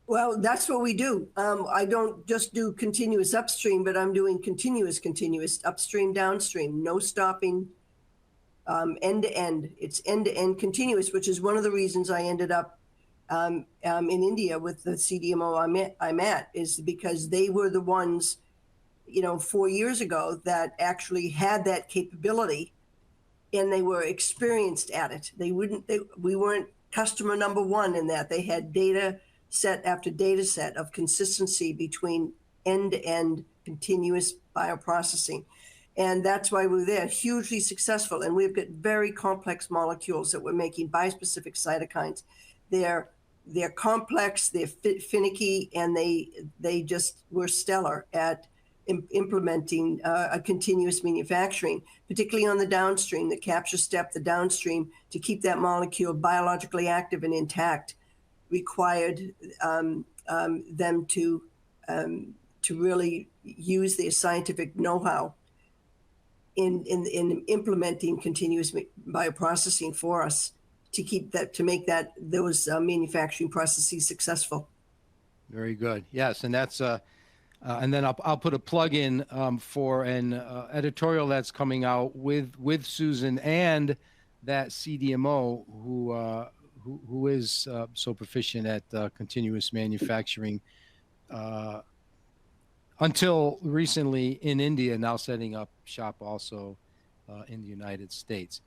Well, that's what we do. I don't just do continuous upstream, but I'm doing continuous upstream, downstream, no stopping, end to end. It's end to end continuous, which is one of the reasons I ended up in India with the CDMO I'm at, is because they were the ones, 4 years ago that actually had that capability, and they were experienced at it. We weren't customer number one in that. They had data set after data set of consistency between end to end continuous bioprocessing. And that's why we're there, hugely successful. And we've got very complex molecules that we're making, bispecific cytokines. They're complex, they're finicky, and they just were stellar at implementing a continuous manufacturing, particularly on the downstream, the capture step, the downstream, to keep that molecule biologically active and intact, required them to really use their scientific know-how in implementing continuous bioprocessing for us to make those manufacturing processes successful. Very good. Yes, and that's and then I'll put a plug in for an editorial that's coming out with Susan and that CDMO who is so proficient at continuous manufacturing until recently in India, now setting up shop also in the United States.